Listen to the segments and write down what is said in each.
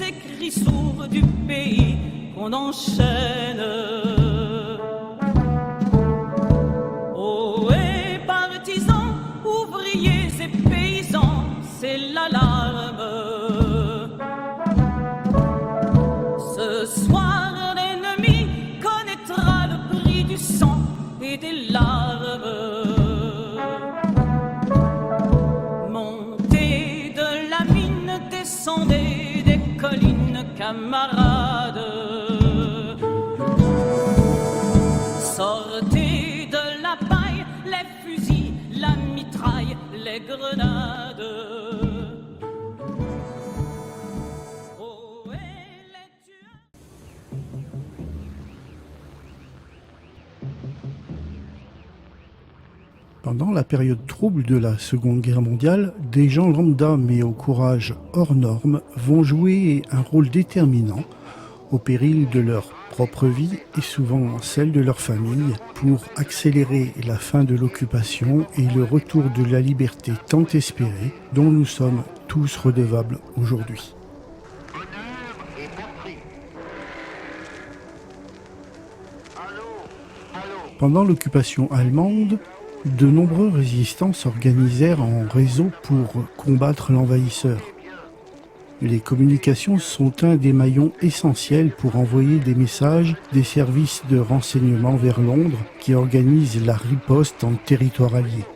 ces cris sourds du pays qu'on enchaîne. Ohé, partisans, ouvriers et paysans, c'est l'alarme. Ce soir, l'ennemi connaîtra le prix du sang et des larmes. Montez de la mine, descendez des collines, camarades. Sortez de la paille, les fusils, la mitraille, les grenades. Oh, et les tueurs. Pendant la période trouble de la Seconde Guerre mondiale, des gens lambda mais au courage hors norme vont jouer un rôle déterminant au péril de leur propre vie et souvent celle de leur famille pour accélérer la fin de l'occupation et le retour de la liberté tant espérée dont nous sommes tous redevables aujourd'hui. Pendant l'occupation allemande, de nombreux résistants s'organisèrent en réseau pour combattre l'envahisseur. Les communications sont un des maillons essentiels pour envoyer des messages des services de renseignement vers Londres qui organisent la riposte en territoire allié.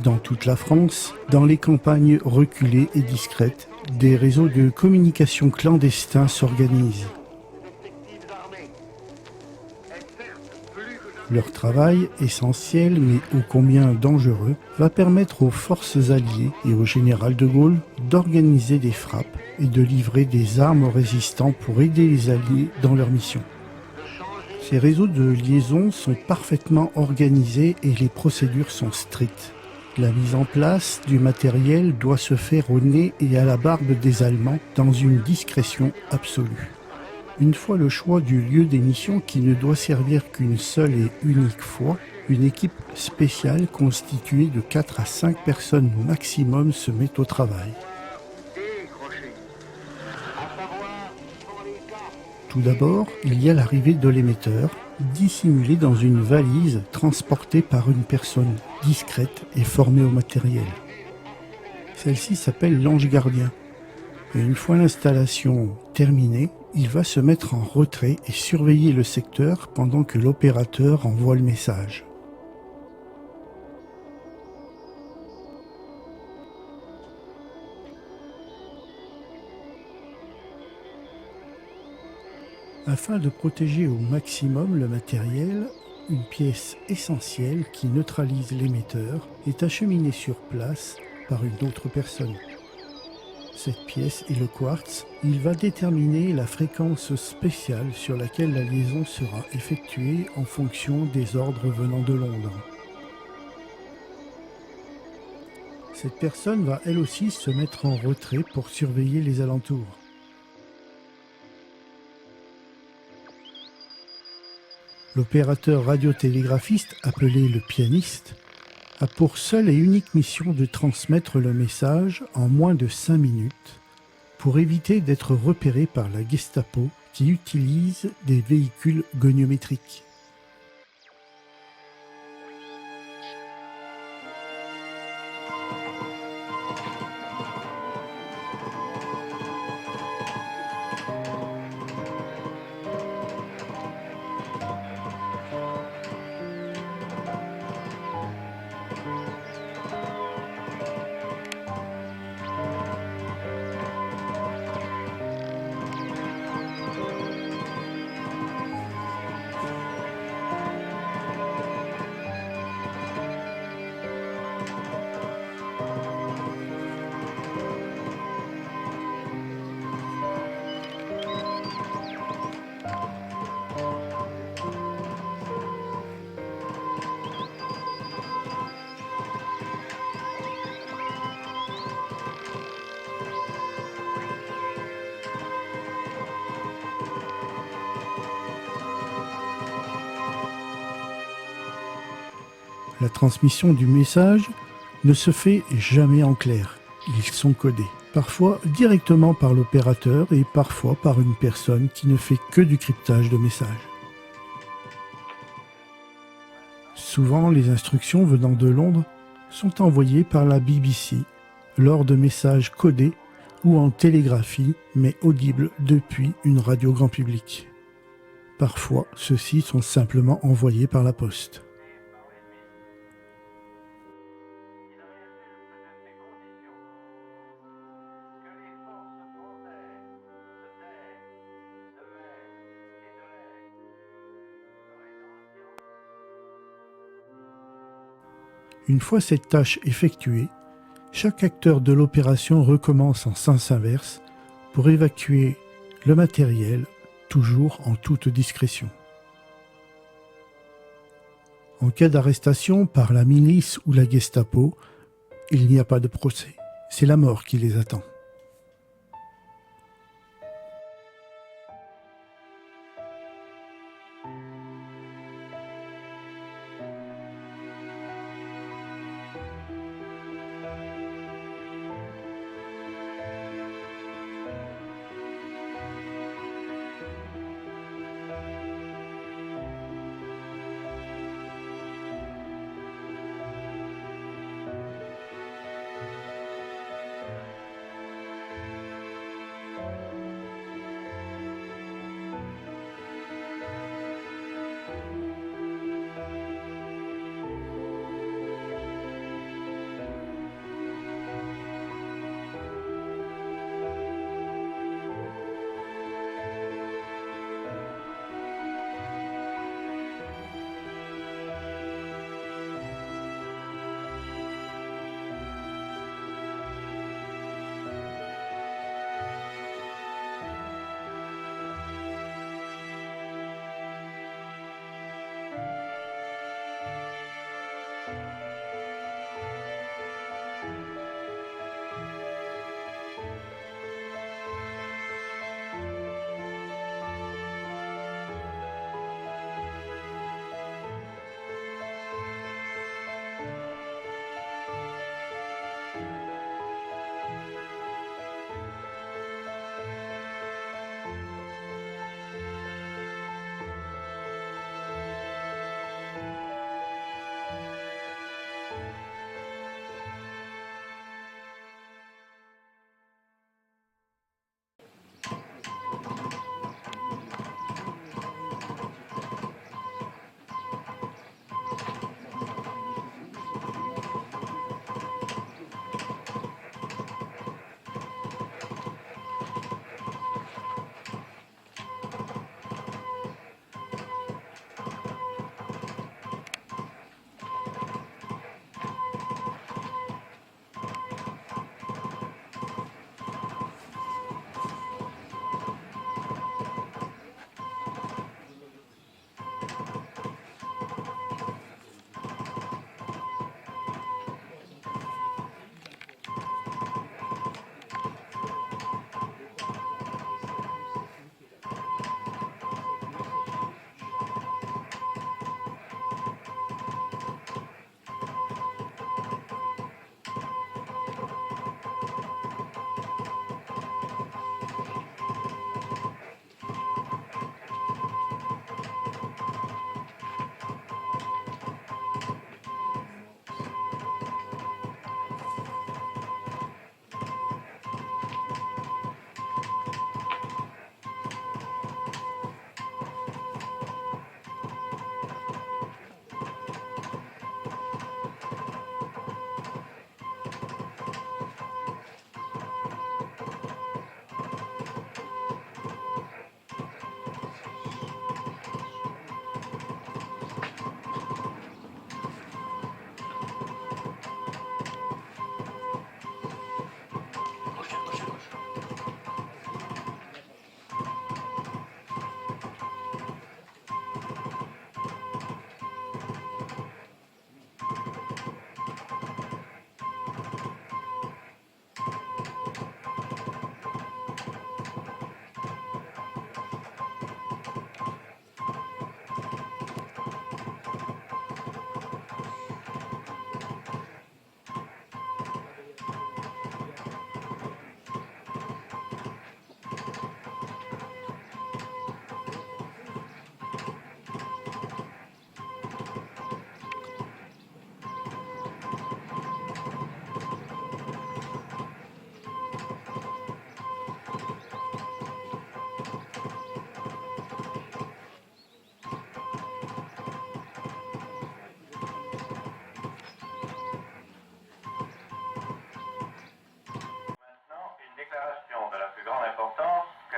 Dans toute la France, dans les campagnes reculées et discrètes, des réseaux de communication clandestins s'organisent. Leur travail, essentiel mais ô combien dangereux, va permettre aux forces alliées et au général de Gaulle d'organiser des frappes et de livrer des armes aux résistants pour aider les alliés dans leur mission. Ces réseaux de liaison sont parfaitement organisés et les procédures sont strictes. La mise en place du matériel doit se faire au nez et à la barbe des Allemands dans une discrétion absolue. Une fois le choix du lieu d'émission qui ne doit servir qu'une seule et unique fois, une équipe spéciale constituée de 4 à 5 personnes maximum se met au travail. Tout d'abord, il y a l'arrivée de l'émetteur, dissimulé dans une valise transportée par une personne discrète et formée au matériel. Celle-ci s'appelle l'ange gardien. Et une fois l'installation terminée, il va se mettre en retrait et surveiller le secteur pendant que l'opérateur envoie le message. Afin de protéger au maximum le matériel, une pièce essentielle qui neutralise l'émetteur est acheminée sur place par une autre personne. Cette pièce est le quartz. Il va déterminer la fréquence spéciale sur laquelle la liaison sera effectuée en fonction des ordres venant de Londres. Cette personne va elle aussi se mettre en retrait pour surveiller les alentours. L'opérateur radiotélégraphiste, appelé le pianiste, a pour seule et unique mission de transmettre le message en moins de 5 minutes pour éviter d'être repéré par la Gestapo qui utilise des véhicules goniométriques. La transmission du message ne se fait jamais en clair. Ils sont codés. parfois directement par l'opérateur et parfois par une personne qui ne fait que du cryptage de messages. Souvent, les instructions venant de Londres sont envoyées par la BBC lors de messages codés ou en télégraphie mais audibles depuis une radio grand public. Parfois, ceux-ci sont simplement envoyés par la poste. Une fois cette tâche effectuée, chaque acteur de l'opération recommence en sens inverse pour évacuer le matériel, toujours en toute discrétion. En cas d'arrestation par la milice ou la Gestapo, il n'y a pas de procès, c'est la mort qui les attend.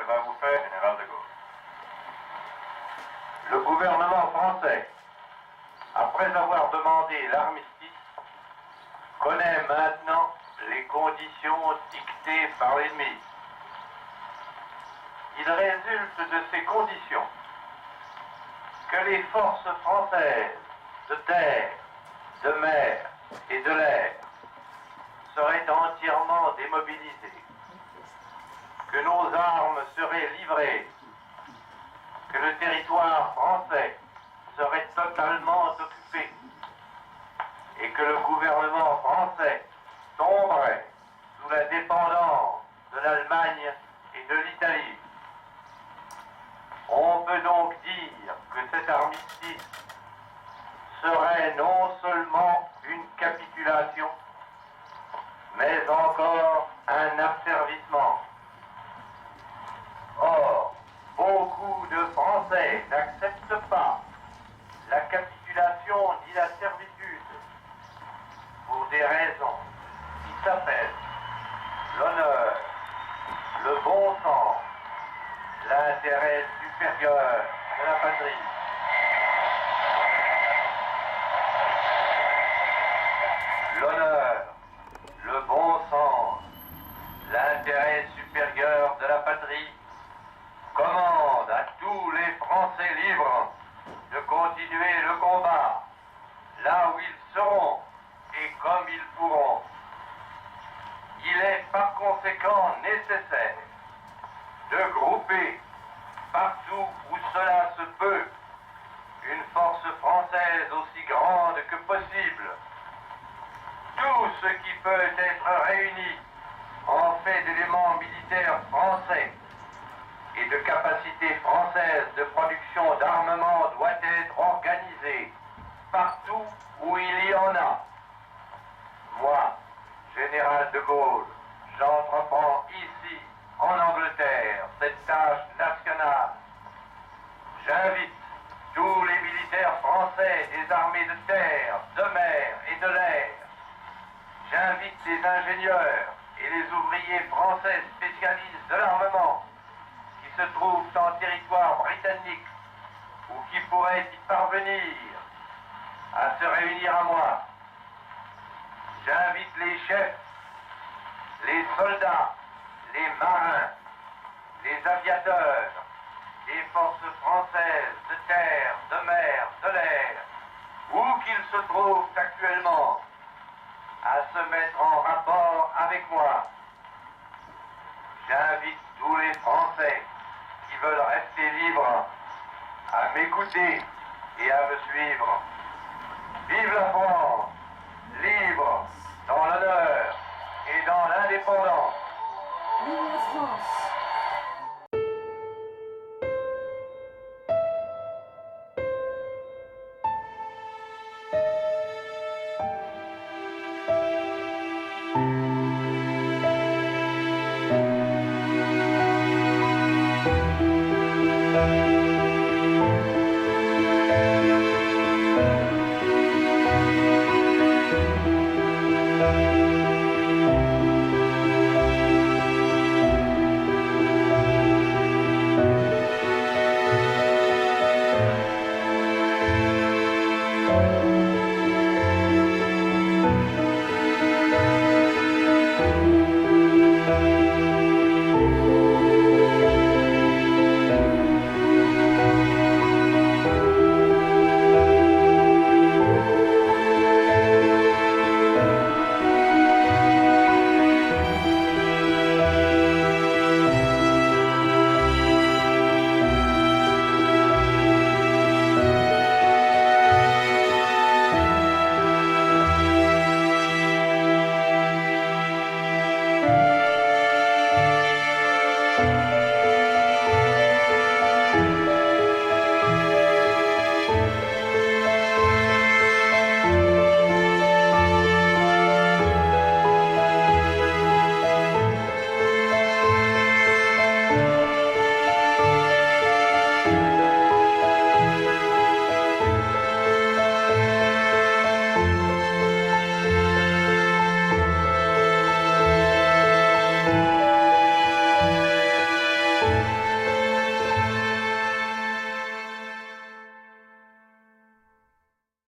va vous faire, général de Gaulle. Le gouvernement français, après avoir demandé l'armistice, connaît maintenant les conditions dictées par l'ennemi. Il résulte de ces conditions que les forces françaises de terre, de mer et de l'air seraient entièrement démobilisées, que nos armes seraient livrées, que le territoire français serait totalement occupé et que le gouvernement français tomberait sous la dépendance de l'Allemagne et de l'Italie. On peut donc dire que cet armistice serait non seulement une capitulation, mais encore un asservissement. Or, beaucoup de Français n'acceptent pas la capitulation ni la servitude pour des raisons qui s'appellent l'honneur, le bon sens, l'intérêt supérieur de la patrie. L'honneur, le bon sens, l'intérêt supérieur de la patrie commande à tous les Français libres de continuer le combat là où ils seront et comme ils pourront. Il est par conséquent nécessaire de grouper partout où cela se peut une force française aussi grande que possible. Tout ce qui peut être réuni en fait d'éléments militaires français et de capacités françaises de production d'armement doit être organisé partout où il y en a. Moi, général de Gaulle, j'entreprends ici, en Angleterre, cette tâche nationale. J'invite tous les militaires français des armées de terre, de mer et de l'air. J'invite les ingénieurs et les ouvriers français spécialistes de l'armement qui se trouvent en territoire britannique ou qui pourraient y parvenir à se réunir à moi. J'invite les chefs, les soldats, les marins, les aviateurs, des forces françaises de terre, de mer, de l'air, où qu'ils se trouvent actuellement, à se mettre en rapport avec moi. J'invite tous les Français qui veulent rester libres à m'écouter et à me suivre. Vive la France, libre, dans l'honneur et dans l'indépendance. Vive la France!